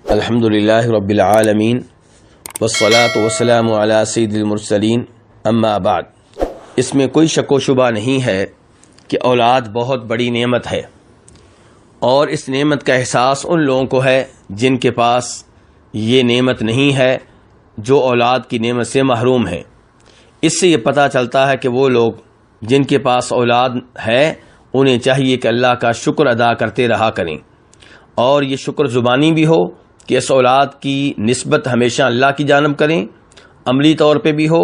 الحمدللہ رب العالمین والصلاة والسلام علی سید المرسلین اما بعد۔ اس میں کوئی شک و شبہ نہیں ہے کہ اولاد بہت بڑی نعمت ہے، اور اس نعمت کا احساس ان لوگوں کو ہے جن کے پاس یہ نعمت نہیں ہے، جو اولاد کی نعمت سے محروم ہیں۔ اس سے یہ پتہ چلتا ہے کہ وہ لوگ جن کے پاس اولاد ہے انہیں چاہیے کہ اللہ کا شکر ادا کرتے رہا کریں، اور یہ شکر زبانی بھی ہو کہ اس اولاد کی نسبت ہمیشہ اللہ کی جانب کریں، عملی طور پہ بھی ہو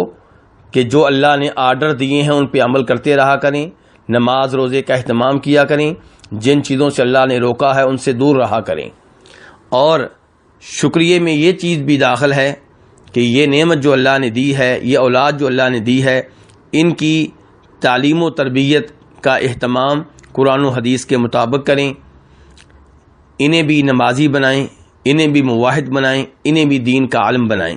کہ جو اللہ نے آرڈر دیے ہیں ان پہ عمل کرتے رہا کریں، نماز روزے کا اہتمام کیا کریں، جن چیزوں سے اللہ نے روکا ہے ان سے دور رہا کریں۔ اور شکریہ میں یہ چیز بھی داخل ہے کہ یہ نعمت جو اللہ نے دی ہے، یہ اولاد جو اللہ نے دی ہے، ان کی تعلیم و تربیت کا اہتمام قرآن و حدیث کے مطابق کریں، انہیں بھی نمازی بنائیں، انہیں بھی موحد بنائیں، انہیں بھی دین کا عالم بنائیں۔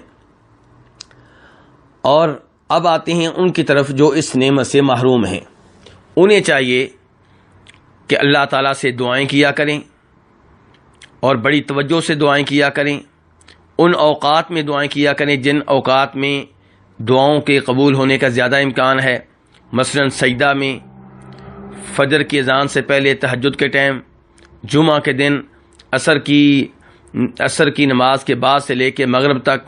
اور اب آتے ہیں ان کی طرف جو اس نعمت سے محروم ہیں۔ انہیں چاہیے کہ اللہ تعالیٰ سے دعائیں کیا کریں، اور بڑی توجہ سے دعائیں کیا کریں۔ ان اوقات میں دعائیں کیا کریں جن اوقات میں دعاؤں کے قبول ہونے کا زیادہ امکان ہے، مثلا سجدہ میں، فجر کی اذان سے پہلے، تہجد کے ٹائم، جمعہ کے دن، عصر کی نماز کے بعد سے لے کے مغرب تک۔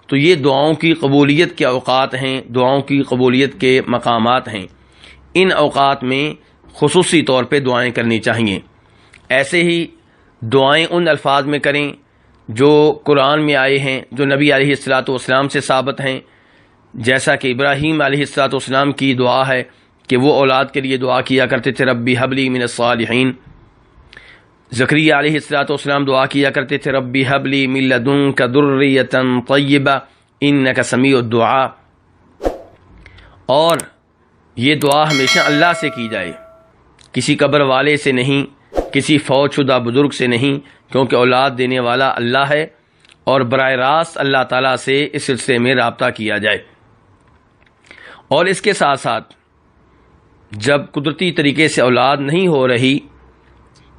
تو یہ دعاؤں کی قبولیت کے اوقات ہیں، دعاؤں کی قبولیت کے مقامات ہیں۔ ان اوقات میں خصوصی طور پہ دعائیں کرنی چاہیے۔ ایسے ہی دعائیں ان الفاظ میں کریں جو قرآن میں آئے ہیں، جو نبی علیہ الصلاۃ والسلام سے ثابت ہیں، جیسا کہ ابراہیم علیہ الصلاۃ والسلام کی دعا ہے کہ وہ اولاد کے لیے دعا کیا کرتے تھے، ربی حبلی من الصالحین۔ زکریا علیہ الصلاۃ والسلام دعا کیا کرتے تھے، ربی حبلی من لدنک ذریۃ طیبہ انک سمیع الدعاء۔ اور یہ دعا ہمیشہ اللہ سے کی جائے، کسی قبر والے سے نہیں، کسی فوت شدہ بزرگ سے نہیں، کیونکہ اولاد دینے والا اللہ ہے، اور براہ راست اللہ تعالیٰ سے اس سلسلے میں رابطہ کیا جائے۔ اور اس کے ساتھ ساتھ جب قدرتی طریقے سے اولاد نہیں ہو رہی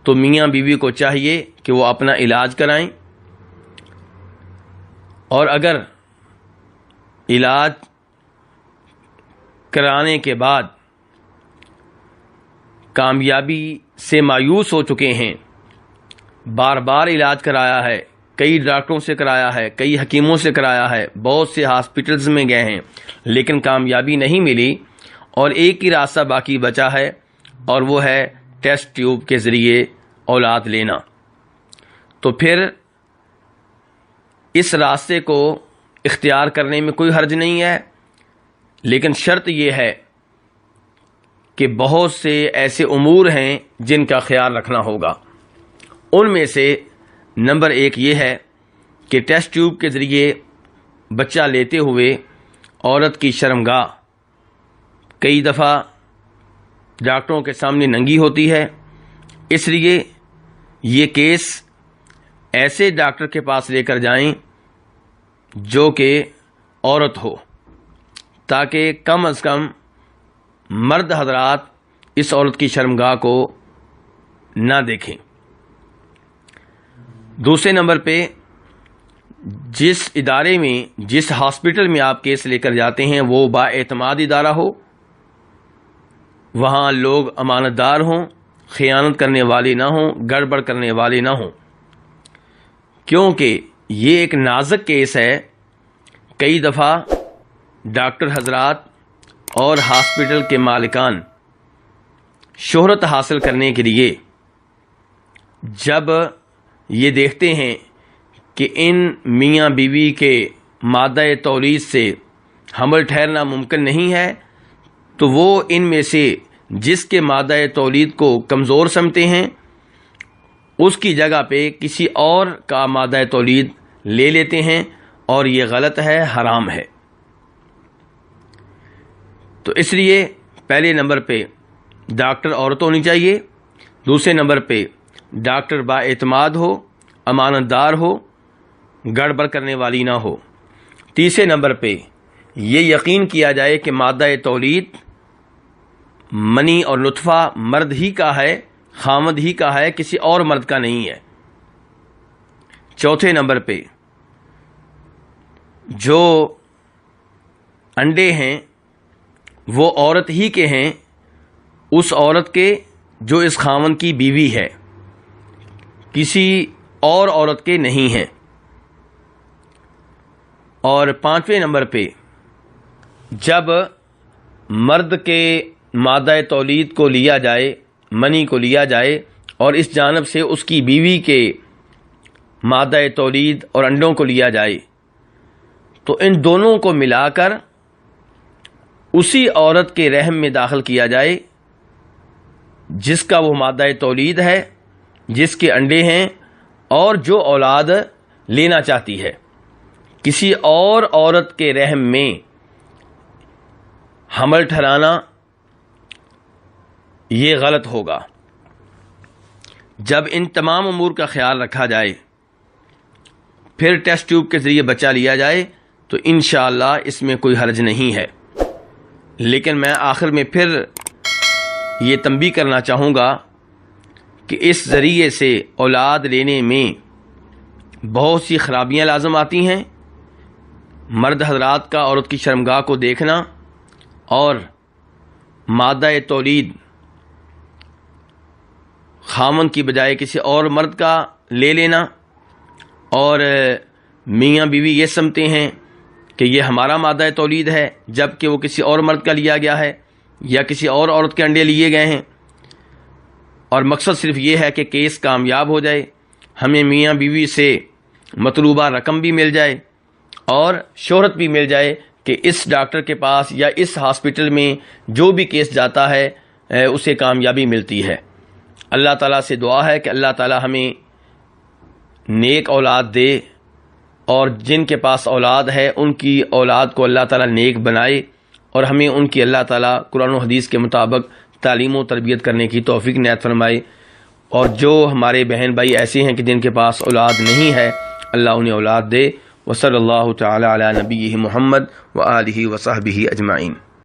تو میاں بیوی کو چاہیے کہ وہ اپنا علاج کرائیں، اور اگر علاج کرانے کے بعد کامیابی سے مایوس ہو چکے ہیں، بار بار علاج کرایا ہے، کئی ڈاکٹروں سے کرایا ہے، کئی حکیموں سے کرایا ہے، بہت سے ہاسپٹلز میں گئے ہیں، لیکن کامیابی نہیں ملی، اور ایک ہی راستہ باقی بچا ہے، اور وہ ہے ٹیسٹ ٹیوب کے ذریعے اولاد لینا۔ تو پھر اس راستے کو اختیار کرنے میں کوئی حرج نہیں ہے، لیکن شرط یہ ہے کہ بہت سے ایسے امور ہیں جن کا خیال رکھنا ہوگا۔ ان میں سے نمبر 1 یہ ہے کہ ٹیسٹ ٹیوب کے ذریعے بچہ لیتے ہوئے عورت کی شرمگاہ کئی دفعہ ڈاکٹروں کے سامنے ننگی ہوتی ہے، اس لیے یہ کیس ایسے ڈاکٹر کے پاس لے کر جائیں جو کہ عورت ہو، تاکہ کم از کم مرد حضرات اس عورت کی شرمگاہ کو نہ دیکھیں۔ دوسرے نمبر پہ، جس ادارے میں، جس ہاسپٹل میں آپ کیس لے کر جاتے ہیں وہ با اعتماد ادارہ ہو، وہاں لوگ امانت دار ہوں، خیانت کرنے والے نہ ہوں، گڑبڑ کرنے والے نہ ہوں، کیونکہ یہ ایک نازک کیس ہے۔ کئی دفعہ ڈاکٹر حضرات اور ہاسپٹل کے مالکان شہرت حاصل کرنے کے لیے جب یہ دیکھتے ہیں کہ ان میاں بیوی کے مادہ تولید سے حمل ٹھہرنا ممکن نہیں ہے، تو وہ ان میں سے جس کے مادہ تولید کو کمزور سمجھتے ہیں اس کی جگہ پہ کسی اور کا مادہ تولید لے لیتے ہیں، اور یہ غلط ہے، حرام ہے۔ تو اس لیے پہلے نمبر پہ ڈاکٹر عورت ہونی چاہیے، دوسرے نمبر پہ ڈاکٹر با اعتماد ہو، امانت دار ہو، گڑبڑ کرنے والی نہ ہو، تیسرے نمبر پہ یہ یقین کیا جائے کہ مادہ تولید منی اور نطفہ مرد ہی کا ہے، خامد ہی کا ہے، کسی اور مرد کا نہیں ہے۔ چوتھے نمبر پہ جو انڈے ہیں وہ عورت ہی کے ہیں، اس عورت کے جو اس خاوند کی بیوی ہے، کسی اور عورت کے نہیں ہیں۔ اور پانچویں نمبر پہ جب مرد کے مادہ تولید کو لیا جائے، منی کو لیا جائے، اور اس جانب سے اس کی بیوی کے مادہ تولید اور انڈوں کو لیا جائے، تو ان دونوں کو ملا کر اسی عورت کے رحم میں داخل کیا جائے جس کا وہ مادہ تولید ہے، جس کے انڈے ہیں، اور جو اولاد لینا چاہتی ہے۔ کسی اور عورت کے رحم میں حمل ٹھہرانا یہ غلط ہوگا۔ جب ان تمام امور کا خیال رکھا جائے، پھر ٹیسٹ ٹیوب کے ذریعے بچہ لیا جائے، تو انشاءاللہ اس میں کوئی حرج نہیں ہے۔ لیکن میں آخر میں پھر یہ تنبیہ کرنا چاہوں گا کہ اس ذریعے سے اولاد لینے میں بہت سی خرابیاں لازم آتی ہیں۔ مرد حضرات کا عورت کی شرمگاہ کو دیکھنا اور مادہ تولید خامن کی بجائے کسی اور مرد کا لے لینا، اور میاں بیوی یہ سمجھتے ہیں کہ یہ ہمارا مادہ تولید ہے جبکہ وہ کسی اور مرد کا لیا گیا ہے یا کسی اور عورت کے انڈے لیے گئے ہیں، اور مقصد صرف یہ ہے کہ کیس کامیاب ہو جائے، ہمیں میاں بیوی سے مطلوبہ رقم بھی مل جائے اور شہرت بھی مل جائے کہ اس ڈاکٹر کے پاس یا اس ہاسپٹل میں جو بھی کیس جاتا ہے اسے کامیابی ملتی ہے۔ اللہ تعالیٰ سے دعا ہے کہ اللہ تعالیٰ ہمیں نیک اولاد دے، اور جن کے پاس اولاد ہے ان کی اولاد کو اللہ تعالیٰ نیک بنائے، اور ہمیں ان کی اللہ تعالیٰ قرآن و حدیث کے مطابق تعلیم و تربیت کرنے کی توفیق عنایت فرمائے۔ اور جو ہمارے بہن بھائی ایسے ہیں کہ جن کے پاس اولاد نہیں ہے، اللہ انہیں اولاد دے۔ وصلی اللہ تعالی علی نبیہ محمد وآلہ وصحبہ اجمعین۔